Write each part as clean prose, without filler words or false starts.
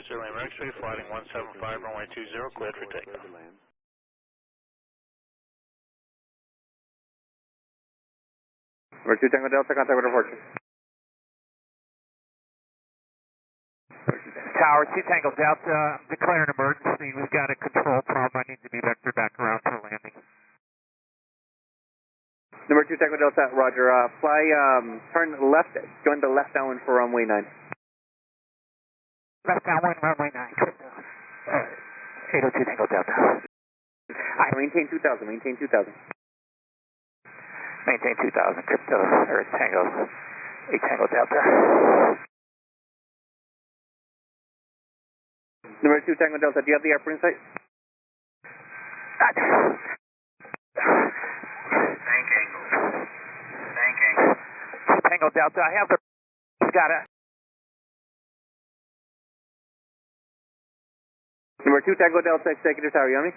Tower, Zero Lima X-ray, flighting 175, runway 20, cleared for takeoff. Number 2 Tango Delta, contact with report. Tower 2 Tango Delta, declare an emergency. We've got a control problem. I need to be vectored back around for landing. Number 2 Tango Delta, roger. Fly, turn left, join the left downwind for runway 9. Left downwind, runway 9. 802 Tango Delta. Maintain 2000, maintain 2000. Maintain 2000, crypto, or Tango, 8 Tango Delta. Number 2 Tango Delta, do you have the airport in sight? Bank angle. Bank angle. Tango Delta, I have the, got it. Number 2 Tango Delta, Executive Tower, you on me?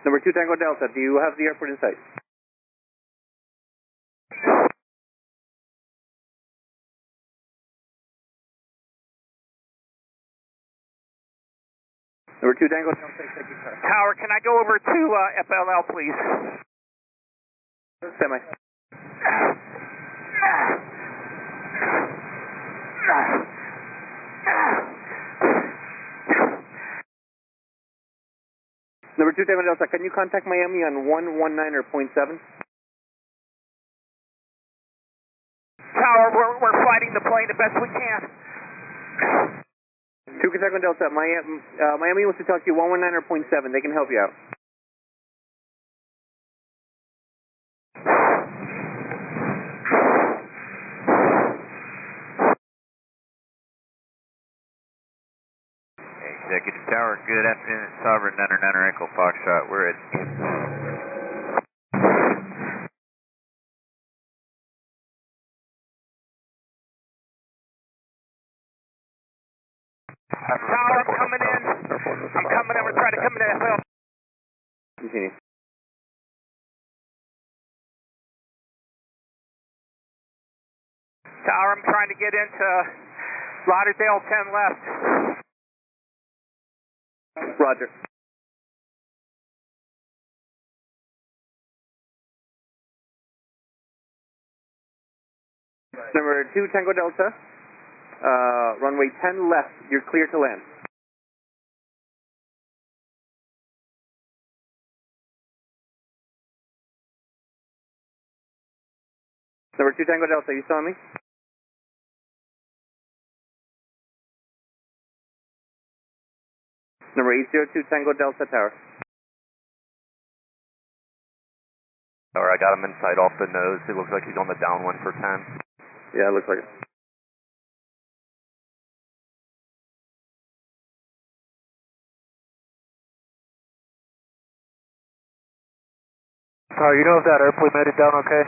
Number 2 Tango Delta, do you have the airport in sight? Number 2 Tango Delta, Executive Tower. Tower, can I go over to FLL, please? Semi. Number 2 Tango Delta, can you contact Miami on 119 or .7? Tower, we're fighting the plane the best we can. 2 Tango Delta, Miami wants to talk to you, 119 or .7, they can help you out. Executive Tower, good afternoon, Sovereign 999 Echo Foxtrot, we're at... Tower, I'm coming in. We're trying to come in FLL. Continue. Tower, I'm trying to get into Lauderdale 10 left. Roger. Number 2 Tango Delta, runway 10 left, you're clear to land. Number 2 Tango Delta, you saw me? Number 802 Tango Delta Tower. Tower, I got him in sight off the nose. It looks like he's on the downwind for 10. Yeah, it looks like it. Tower, you know if that airplane made it down okay?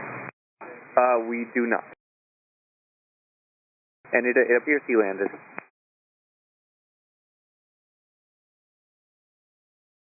We do not. And it appears he landed.